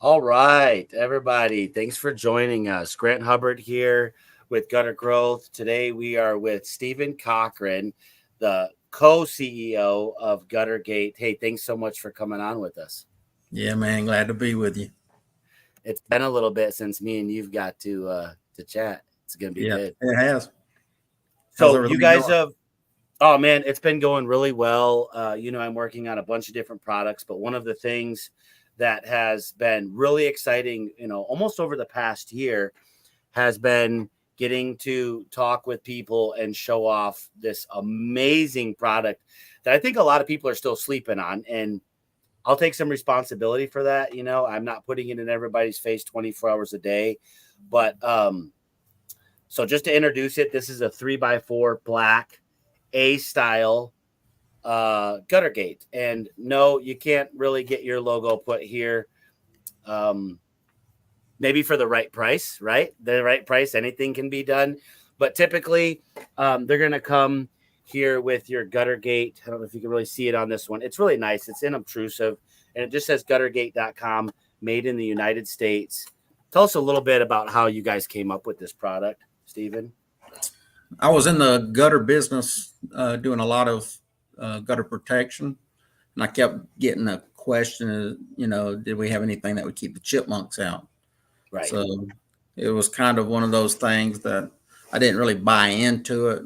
All right, everybody. Thanks for joining us. Grant Hubbard here with Gutter Growth. Today we are with Steve Cochran, the co-CEO of Guttergate. Hey, thanks so much for coming on with us. Yeah, man, glad to be with you. It's been a little bit since me and you've got to chat. It's gonna be Yeah, good. it has. How's So you everything guys going? have oh man, it's been going really well. I'm working on a bunch of different products, but one of the things that has been really exciting, almost over the past year has been getting to talk with people and show off this amazing product that I think a lot of people are still sleeping on. And I'll take some responsibility for that. I'm not putting it in everybody's face 24 hours a day. But so just to introduce it, this is a 3x4 black A style gutter gate. And no, you can't really get your logo put here. Um, Maybe for the right price, right? The right price, anything can be done. But typically, they're going to come here with your gutter gate. I don't know if you can really see it on this one. It's really nice. It's inobtrusive, and it just says guttergate.com, made in the United States. Tell us a little bit about how you guys came up with this product, Stephen. I was in the gutter business doing a lot of gutter protection, and I kept getting a question, did we have anything that would keep the chipmunks out? Right. So it was kind of one of those things that I didn't really buy into it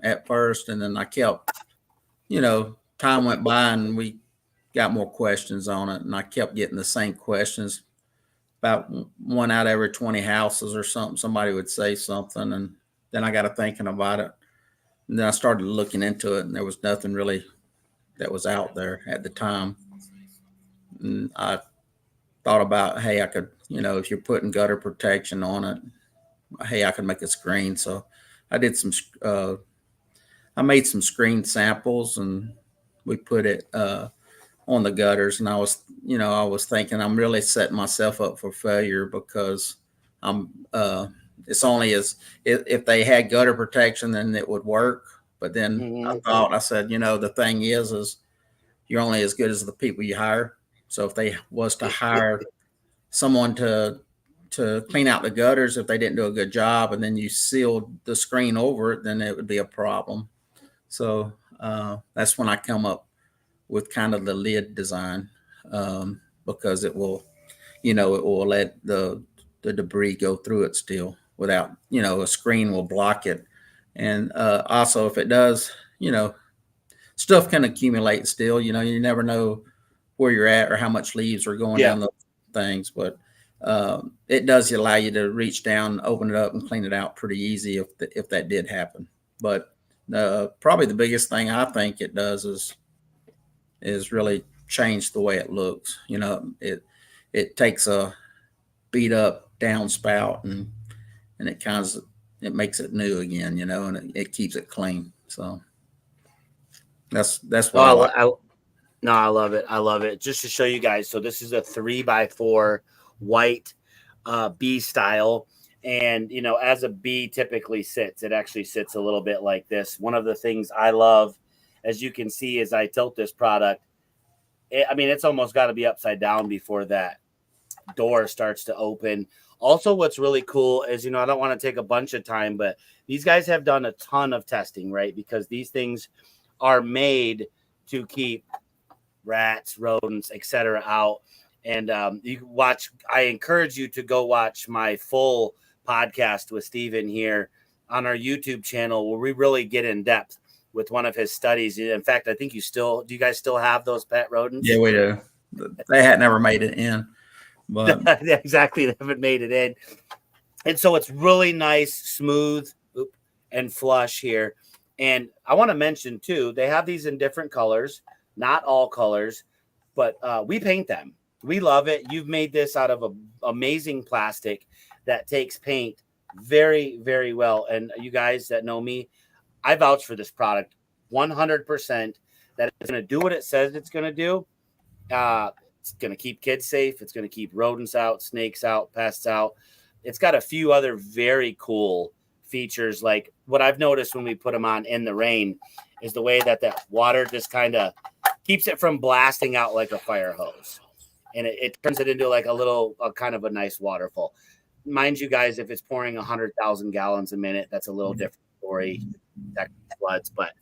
at first, and then I kept, time went by and we got more questions on it, and I kept getting the same questions about one out of every 20 houses or something. Somebody would say something, and then I got to thinking about it. And then I started looking into it, and there was nothing really that was out there at the time. And I thought about, hey, I could, if you're putting gutter protection on it, hey, I could make a screen. So I did I made some screen samples, and we put it on the gutters. And I was thinking I'm really setting myself up for failure because I'm, it's only as if they had gutter protection, then it would work. But then Mm-hmm. I said, the thing is you're only as good as the people you hire. So if they was to hire someone to clean out the gutters, if they didn't do a good job, and then you sealed the screen over it, then it would be a problem. So that's when I come up with kind of the lid design, because it will let the debris go through it still without, a screen will block it. And also, if it does, stuff can accumulate still. You never know where you're at or how much leaves are going Yeah. down the things, but it does allow you to reach down, open it up, and clean it out pretty easy if that did happen. But probably the biggest thing I think it does is really change the way it looks. It takes a beat up downspout and it makes it new again, and it keeps it clean. So that's what I Oh, like. no, I love it. I love it. Just to show you guys. So this is a 3x4 white B style. And, as a B typically sits, it actually sits a little bit like this. One of the things I love, as you can see, as I tilt this product, it's almost got to be upside down before that door starts to open. Also, what's really cool is, I don't want to take a bunch of time, but these guys have done a ton of testing, right? Because these things are made to keep rats, rodents, etc. out. And you can watch. I encourage you to go watch my full podcast with Steven here on our YouTube channel, where we really get in depth with one of his studies. In fact, I think do you guys still have those pet Yeah, rodents? we do. They had never made it in, but Exactly, they haven't made it in. And so it's really nice, smooth, and flush here. And I want to mention too, they have these in different colors, not all colors, but we paint them. We love it. You've made this out of amazing plastic that takes paint very, very well. And you guys that know me, I vouch for this product 100% that it's going to do what it says it's going to do. It's going to keep kids safe. It's going to keep rodents out, snakes out, pests out. It's got a few other very cool features. Like what I've noticed when we put them on in the rain is the way that water just kind of keeps it from blasting out like a fire hose. and it turns it into like a kind of a nice waterfall. Mind you guys, if it's pouring 100,000 gallons a minute, that's a little different story. That floods, but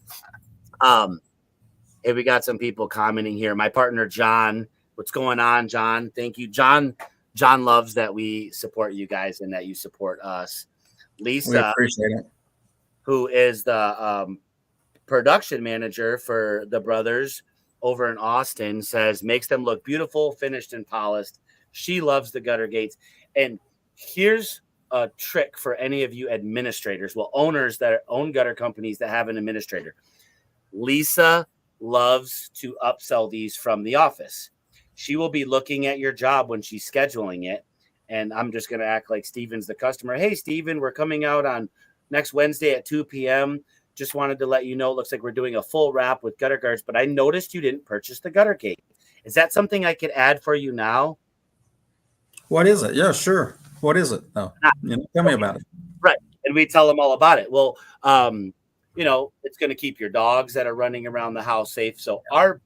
hey, we got some people commenting here. My partner John, what's going on, John? Thank you, John. John loves that we support you guys and that you support us. Lisa, we appreciate it. Who is the production manager for the brothers over in Austin, says makes them look beautiful, finished and polished. She loves the gutter gates. And here's a trick for any of you administrators, well, owners that own gutter companies that have an administrator. Lisa loves to upsell these from the office. She will be looking at your job when she's scheduling it. And I'm just going to act like Steven's the customer. Hey, Steven, we're coming out on next Wednesday at 2 p.m. Just wanted to let you know, it looks like we're doing a full wrap with gutter guards, but I noticed you didn't purchase the gutter gate. Is that something I could add for you now? What is it? Yeah, sure. What is it? Oh, tell me about it. Right. And we tell them all about it. Well, it's going to keep your dogs that are running around the house safe. So I'll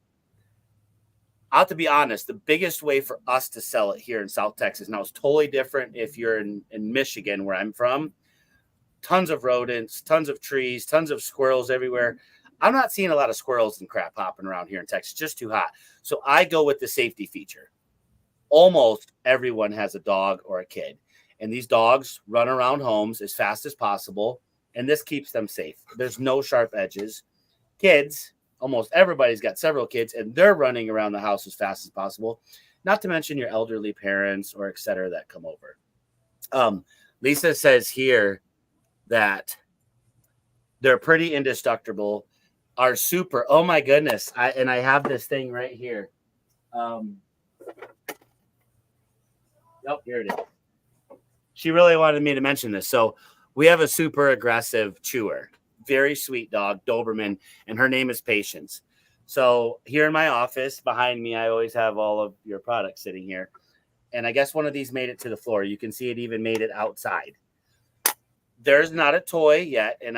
have to be honest, the biggest way for us to sell it here in South Texas, now it's totally different if you're in Michigan, where I'm from. Tons of rodents, tons of trees, tons of squirrels everywhere. I'm not seeing a lot of squirrels and crap hopping around here in Texas, just too hot. So I go with the safety feature. Almost everyone has a dog or a kid, and these dogs run around homes as fast as possible, and this keeps them safe. There's no sharp edges. Kids, almost everybody's got several kids, and they're running around the house as fast as possible, not to mention your elderly parents or et cetera that come over. Lisa says here that they're pretty indestructible. Are super. Oh my goodness. I have this thing right here. Here it is. She really wanted me to mention this. So we have a super aggressive chewer, very sweet dog, Doberman, and her name is Patience. So here in my office behind me, I always have all of your products sitting here. And I guess one of these made it to the floor. You can see it even made it outside. There's not a toy yet. And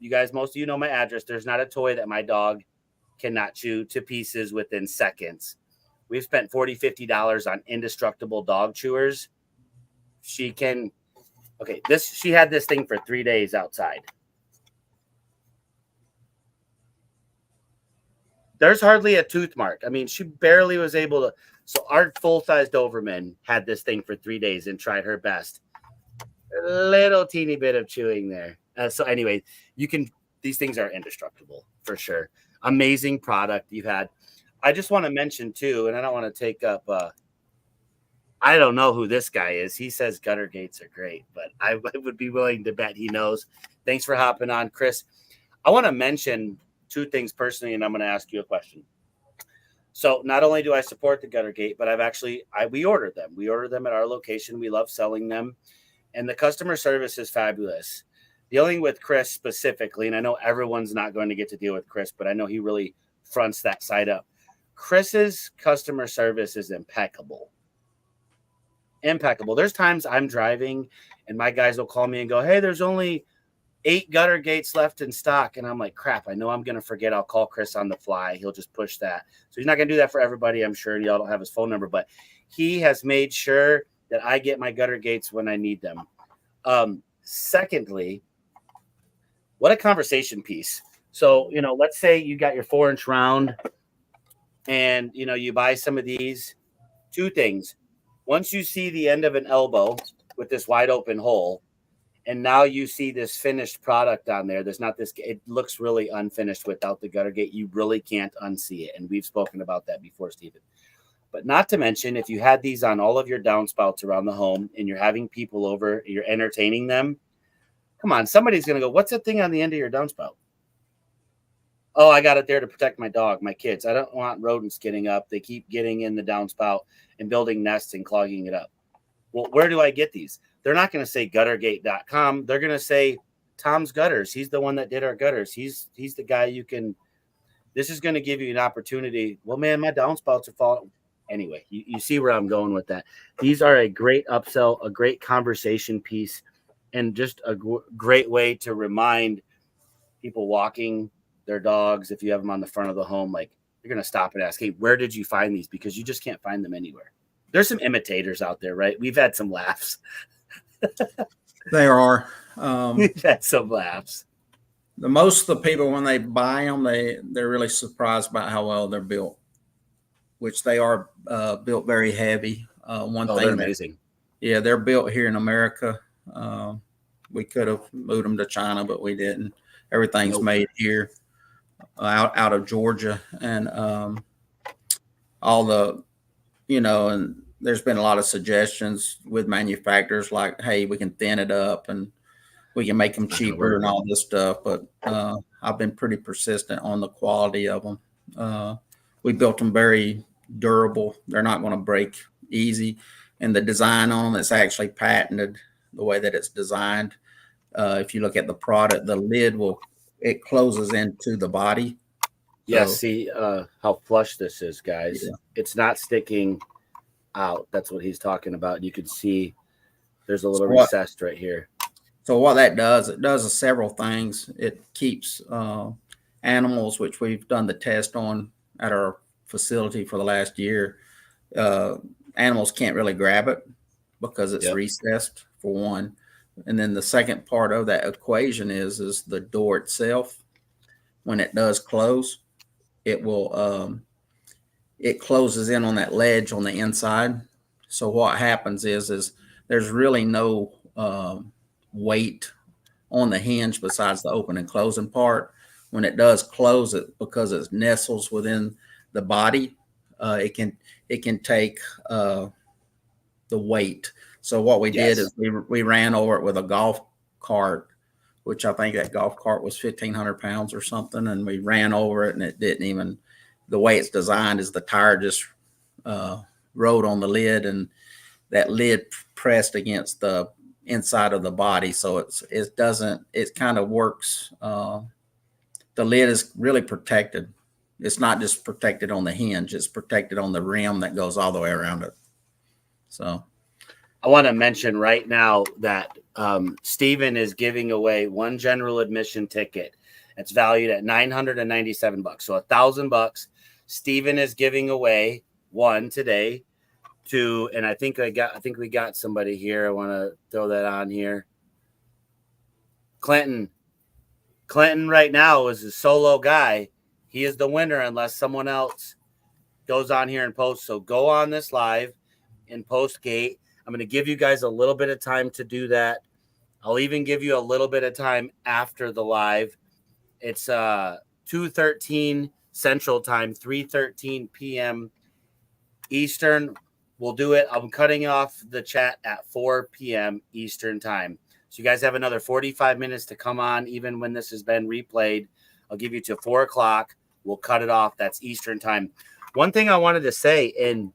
you guys, most of you know my address. There's not a toy that my dog cannot chew to pieces within seconds. We've spent $40, $50 on indestructible dog chewers. She had this thing for 3 days outside. There's hardly a tooth mark. I mean, she barely was able to. So our full-size Doberman had this thing for 3 days and tried her best. A little teeny bit of chewing there. So anyway, these things are indestructible for sure. Amazing product you've had. I just want to mention too, and I don't want to take up, I don't know who this guy is. He says gutter gates are great, but I would be willing to bet he knows. Thanks for hopping on, Chris. I want to mention two things personally, and I'm going to ask you a question. So not only do I support the gutter gate, but we order them. We order them at our location. We love selling them. And the customer service is fabulous. Dealing with Chris specifically, and I know everyone's not going to get to deal with Chris, but I know he really fronts that side up. Chris's customer service is impeccable. Impeccable. There's times I'm driving and my guys will call me and go, hey, there's only 8 gutter gates left in stock. And I'm like, crap, I know I'm going to forget. I'll call Chris on the fly. He'll just push that. So he's not going to do that for everybody, I'm sure. And y'all don't have his phone number, but he has made sure that I get my gutter gates when I need them. Secondly, what a conversation piece. So, let's say you got your 4-inch round and, you buy some of these. Two things. Once you see the end of an elbow with this wide open hole, and now you see this finished product on there, it looks really unfinished without the gutter gate. You really can't unsee it. And we've spoken about that before, Stephen. But not to mention, if you had these on all of your downspouts around the home and you're having people over, you're entertaining them, come on, somebody's going to go, what's that thing on the end of your downspout? Oh, I got it there to protect my dog, my kids. I don't want rodents getting up. They keep getting in the downspout and building nests and clogging it up. Well, where do I get these? They're not going to say guttergate.com. They're going to say Tom's Gutters. He's the one that did our gutters. He's the guy this is going to give you an opportunity. Well, man, my downspouts are falling. Anyway, you see where I'm going with that. These are a great upsell, a great conversation piece, and just a great way to remind people walking their dogs, if you have them on the front of the home, like you're going to stop and ask, hey, where did you find these? Because you just can't find them anywhere. There's some imitators out there, right? We've had some laughs. There are. We've had some laughs. Most of the people, when they buy them, they're really surprised about how well they're built, which they are built very heavy. One Oh, thing they're that, amazing. yeah, they're built here in America. We could have moved them to China, but we didn't. Everything's made here, out of Georgia, and all the, and there's been a lot of suggestions with manufacturers like, hey, we can thin it up and we can make them cheaper and all this stuff. But I've been pretty persistent on the quality of them. We built them very durable. They're not going to break easy. And the design on them, it's actually patented the way that it's designed. If you look at the product, the lid it closes into the body. Yeah, see how flush this is, guys. Yeah. It's not sticking out. That's what he's talking about. You can see there's a little recessed right here. So what that does, it does several things. It keeps animals, which we've done the test on at our facility for the last year. Animals can't really grab it because it's recessed, for one. And then the second part of that equation is the door itself. When it does close, it will it closes in on that ledge on the inside. So what happens is there's really no weight on the hinge besides the open and closing part. When it does close, it because it nestles within the body, it can take the weight. So what we did is we ran over it with a golf cart, which I think that golf cart was 1,500 pounds or something, and we ran over it, and it didn't even. The way it's designed is the tire just rode on the lid, and that lid pressed against the inside of the body, so it kind of works. The lid is really protected. It's not just protected on the hinge, it's protected on the rim that goes all the way around it. So I want to mention right now that Steven is giving away one general admission ticket. It's valued at $997, so $1,000. Steven is giving away one today to, and I think we got somebody here. I want to throw that on here. Clinton right now is a solo guy. He is the winner unless someone else goes on here and posts. So go on this live and post gate. I'm going to give you guys a little bit of time to do that. I'll even give you a little bit of time after the live. It's 2:13 Central Time, 3:13 p.m. Eastern. We'll do it. I'm cutting off the chat at 4 p.m. Eastern Time. So you guys have another 45 minutes to come on, even when this has been replayed. I'll give you to 4 o'clock. We'll cut it off. That's Eastern Time. One thing I wanted to say, and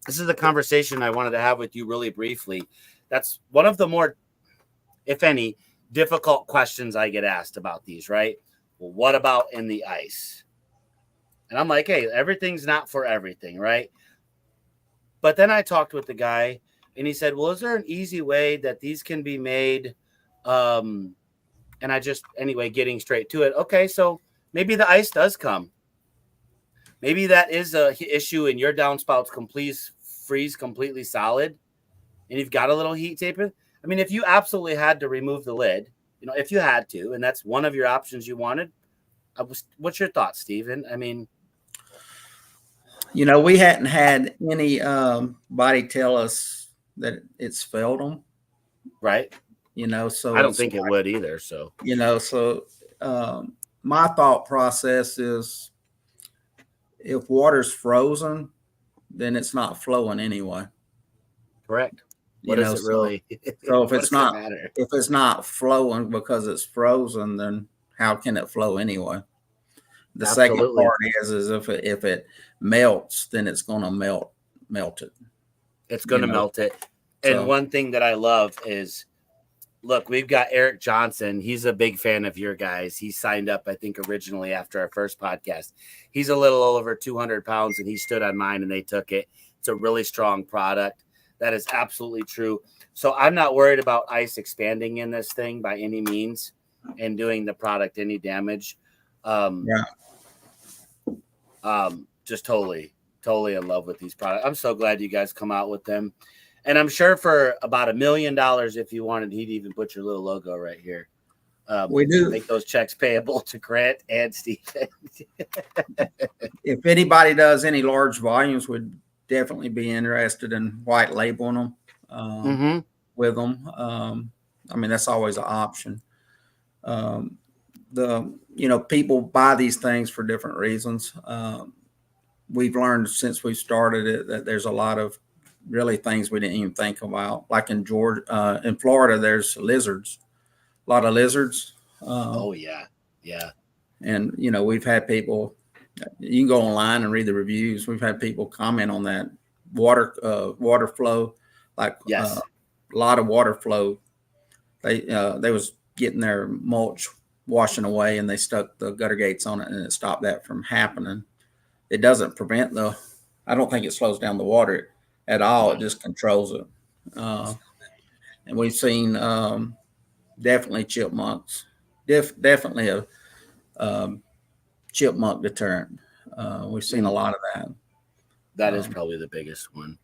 this is the conversation I wanted to have with you really briefly. That's one of the more, if any, difficult questions I get asked about these, right? Well, what about in the ice? And I'm like, hey, everything's not for everything, right? But then I talked with the guy, and he said, well, is there an easy way that these can be made? And I just, anyway, getting straight to it. Okay, so maybe the ice does come. Maybe that is a issue and your downspouts freeze completely solid, and you've got a little heat tape in. I mean, if you absolutely had to remove the lid, if you had to, and that's one of your options you wanted, what's your thoughts, Steven? I mean, we hadn't had any body tell us that it's failed them, right? So I don't think it would either. So my thought process is, if water's frozen, then it's not flowing anyway. Correct. What does it really? So if it's not flowing because it's frozen, then how can it flow anyway? The second part is if it melts, then it's going to melt it. It's going to melt it. And one thing that I love is, look, we've got Eric Johnson. He's a big fan of your guys. He signed up, I think, originally after our first podcast. He's a little over 200 pounds, and he stood on mine, and they took it. It's a really strong product. That is absolutely true. So I'm not worried about ice expanding in this thing by any means and doing the product any damage. Just totally totally in love with these products. I'm so glad you guys come out with them. And I'm sure for about $1 million, if you wanted, he'd even put your little logo right here. We do. Make those checks payable to Grant and Stephen. If anybody does any large volumes, we'd definitely be interested in white labeling them with them. I mean, that's always an option. People buy these things for different reasons. We've learned since we started it that there's a lot of really things we didn't even think about. Like in Georgia, in Florida, there's lizards, a lot of lizards. Oh yeah. And we've had people. You can go online and read the reviews. We've had people comment on that water flow, like yes. A lot of water flow. They was getting their mulch washing away, and they stuck the gutter gates on it, and it stopped that from happening. It doesn't prevent I don't think it slows down the water at all. It just controls it. And we've seen definitely chipmunks, definitely a chipmunk deterrent. We've seen a lot of that. That is probably the biggest one.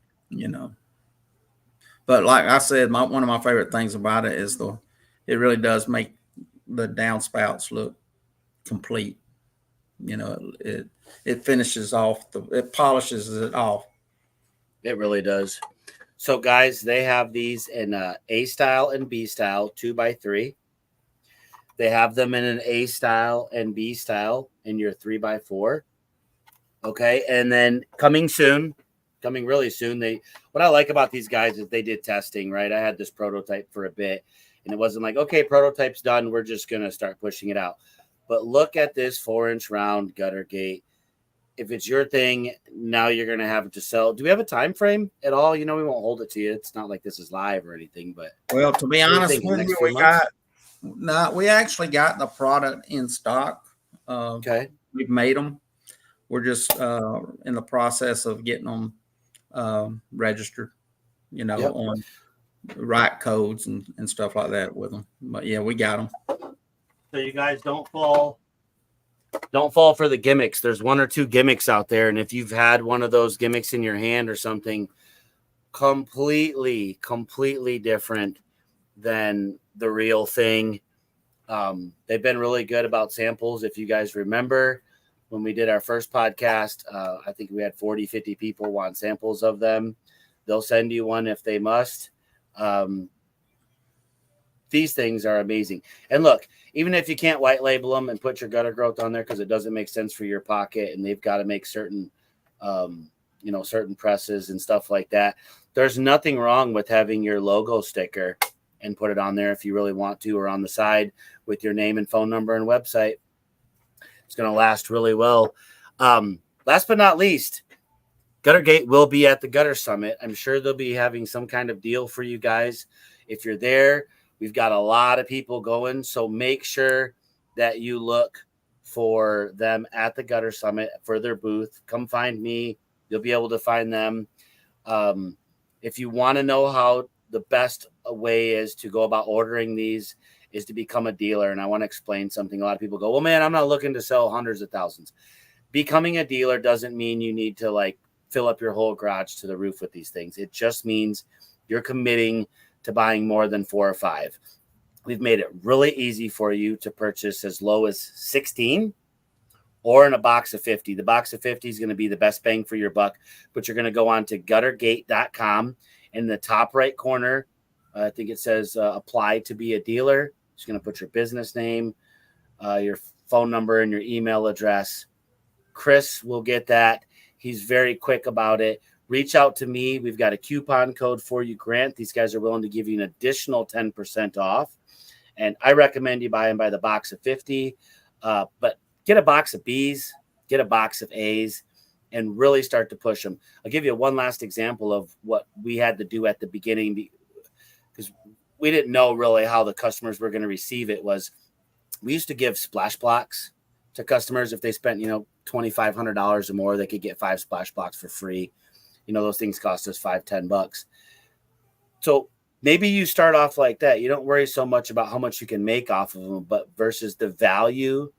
But like I said, one of my favorite things about it is it really does make the downspouts look complete. It finishes off it polishes it off. It really does. So guys, they have these in A style and B style 2x3. They have them in an A style and B style in your 3x4. Okay. And then coming really soon. What I like about these guys is they did testing, right? I had this prototype for a bit, and it wasn't like, okay, prototype's done, we're just going to start pushing it out. But look at this 4-inch round gutter gate. If it's your thing, now you're going to have it to sell. Do we have a time frame at all? We won't hold it to you. It's not like this is live or anything, but well, to be honest with you, we actually got the product in stock. Okay. We've made them. We're just in the process of getting them registered, on the right codes and stuff like that with them. But yeah, we got them. So you guys don't fall for the gimmicks. There's one or two gimmicks out there, and if you've had one of those gimmicks in your hand or something, completely different than the real thing. They've been really good about samples. If you guys remember when we did our first podcast, I think we had 40, 50 people want samples of them. They'll send you one if they must. These things are amazing. And look, even if you can't white label them and put your gutter growth on there because it doesn't make sense for your pocket, and they've got to make certain, certain presses and stuff like that, there's nothing wrong with having your logo sticker and put it on there if you really want to, or on the side with your name and phone number and website. It's going to last really well. Last but not least, Guttergate will be at the Gutter Summit. I'm sure they'll be having some kind of deal for you guys. If you're there, we've got a lot of people going, so make sure that you look for them at the Gutter Summit for their booth. Come find me. You'll be able to find them. If you want to know how the best way is to go about ordering these is to become a dealer. And I want to explain something. A lot of people go, well, man, I'm not looking to sell hundreds of thousands. Becoming a dealer doesn't mean you need to fill up your whole garage to the roof with these things. It just means you're committing to buying more than 4 or 5. We've made it really easy for you to purchase as low as 16 or in a box of 50. The box of 50 is going to be the best bang for your buck, but you're going to go on to guttergate.com. In the top right corner, I think it says apply to be a dealer. It's going to put your business name, your phone number, and your email address. Chris will get that. He's very quick about it. Reach out to me. We've got a coupon code for you, Grant. These guys are willing to give you an additional 10% off. And I recommend you buy them by the box of 50. But get a box of Bs, get a box of As, and really start to push them. I'll give you one last example of what we had to do at the beginning, because we didn't know really how the customers were going to receive it. Was we used to give splash blocks to customers. If they spent, $2,500 or more, they could get 5 splash blocks for free. Those things cost us $5-10. So maybe you start off like that. You don't worry so much about how much you can make off of them, but versus the value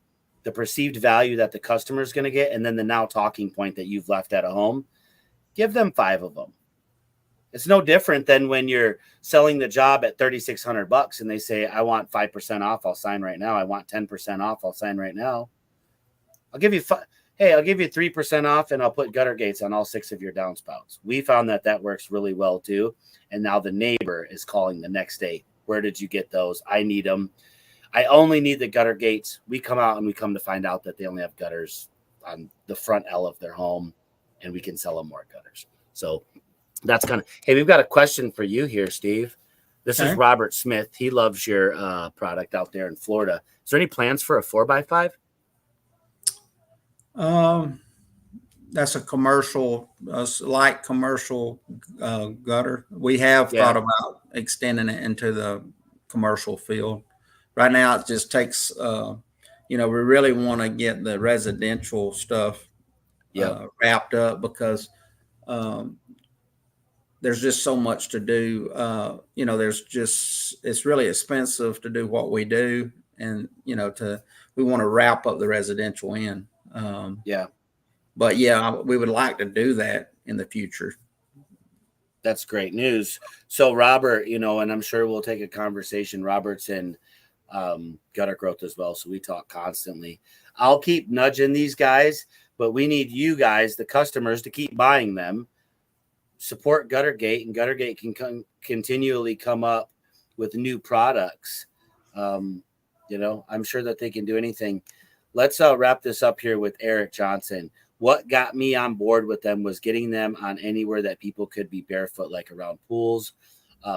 the perceived value that the customer is going to get, and then the now talking point that you've left at a home, give them 5 of them. It's no different than when you're selling the job at $3,600 and they say, I want 5% off. I'll sign right now. I want 10% off. I'll sign right now. I'll give you I'll give you 3% off, and I'll put gutter gates on all 6 of your downspouts. We found that works really well too. And now the neighbor is calling the next day. Where did you get those? I need them. I only need the gutter gates. We come out and we come to find out that they only have gutters on the front L of their home, and we can sell them more gutters. So that's kind of, hey, we've got a question for you here, Steve. This is Robert Smith. He loves your product out there in Florida. Is there any plans for a 4x5? That's a commercial, light commercial gutter. We have thought about extending it into the commercial field. Right now, it just takes, we really want to get the residential stuff wrapped up, because there's just so much to do. It's really expensive to do what we do. And, we want to wrap up the residential end. But we would like to do that in the future. That's great news. So Robert, and I'm sure we'll take a conversation. Robert's in gutter growth as well, so we talk constantly. I'll keep nudging these guys, but we need you guys, the customers, to keep buying them. Support Guttergate, and Guttergate can continually come up with new products. I'm sure that they can do anything. Let's wrap this up here with Eric Johnson. What got me on board with them was getting them on anywhere that people could be barefoot, like around pools,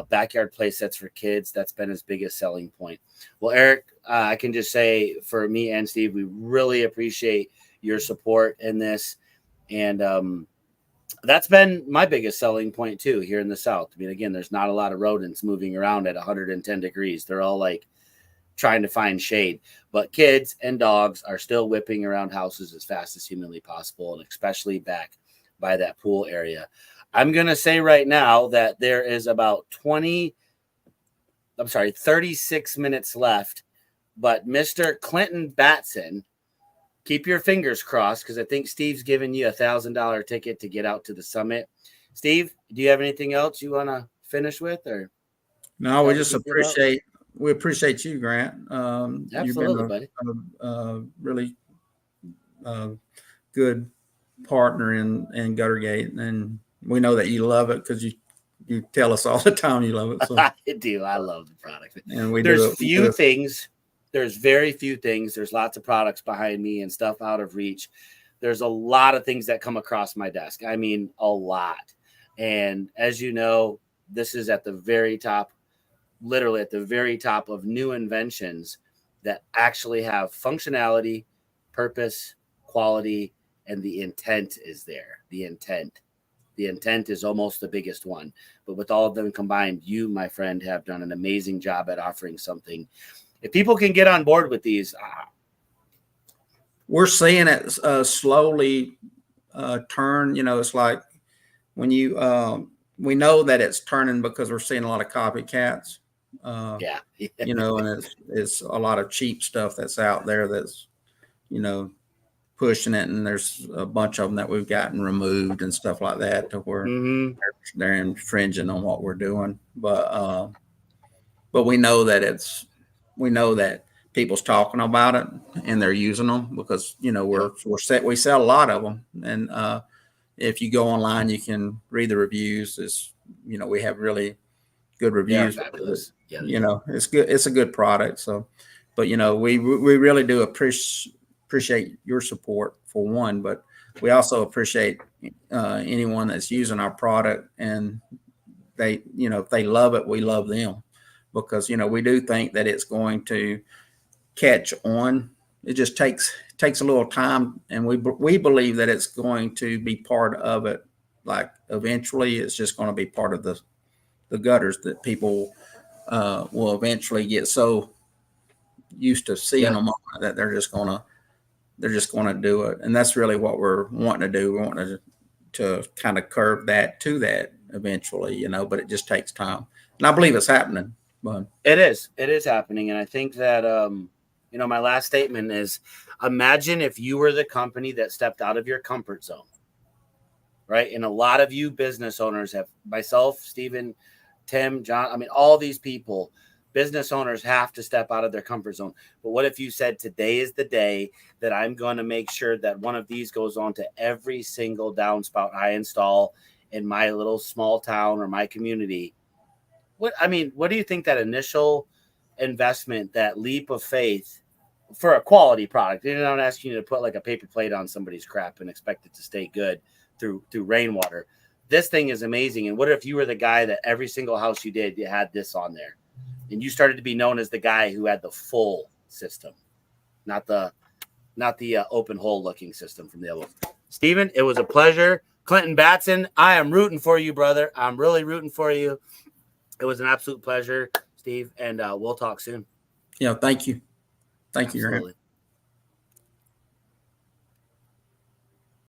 backyard play sets for kids. That's been his biggest selling point. Well, Eric, I can just say for me and Steve, we really appreciate your support in this. And that's been my biggest selling point too here in the South. I mean, again, there's not a lot of rodents moving around at 110 degrees. They're all like trying to find shade, but kids and dogs are still whipping around houses as fast as humanly possible, and especially back by that pool area. I'm going to say right now that there is about 36 minutes left, but Mr. Clinton Batson, keep your fingers crossed, because I think Steve's giving you $1,000 ticket to get out to the summit. Steve, do you have anything else you want to finish with? Or no, we appreciate you, Grant. Absolutely, you've been buddy. A really good partner in Guttergate, and we know that you love it because you tell us all the time you love it. So. I do. I love the product. And There's very few things. There's lots of products behind me and stuff out of reach. There's a lot of things that come across my desk. I mean, a lot. And as you know, this is at the very top, literally at the very top of new inventions that actually have functionality, purpose, quality, and the intent is there. The intent is almost the biggest one. But with all of them combined, you, my friend, have done an amazing job at offering something. If people can get on board with these, we're seeing it slowly turn. It's like when we know that it's turning because we're seeing a lot of copycats. And it's a lot of cheap stuff that's out there that's, pushing it. And there's a bunch of them that we've gotten removed and stuff like that to where they're infringing on what we're doing. But we know that people's talking about it and they're using them because, we sell a lot of them. And if you go online, you can read the reviews. We have really good reviews. It's good. It's a good product. So, but we really do appreciate your support for one, but we also appreciate anyone that's using our product, and if they love it, we love them, because we do think that it's going to catch on. It just takes a little time, and we believe that it's going to be part of it. Like eventually, it's just going to be part of the gutters that people will eventually get so used to seeing them that they're just going to do it. And that's really what we're wanting to do. We're wanting to kind of curve that to that eventually, but it just takes time. And I believe it's happening. But it is happening. And I think that, my last statement is Imagine if you were the company that stepped out of your comfort zone, right? And a lot of you business owners have, myself, Stephen, Tim, John, I mean, all these people, business owners have to step out of their comfort zone. But what if you said, today is the day that I'm going to make sure that one of these goes on to every single downspout I install in my little small town or my community? What do you think that initial investment, that leap of faith for a quality product? I'm not asking you to put like a paper plate on somebody's crap and expect it to stay good through rainwater. This thing is amazing. And what if you were the guy that every single house you did, you had this on there, and you started to be known as the guy who had the full system, not the open hole looking system from the other one. Stephen, it was a pleasure. Clinton Batson, I am rooting for you, brother. I'm really rooting for you. It was an absolute pleasure, Steve, and we'll talk soon. Yeah, thank you. Thank you, Absolutely. Grant.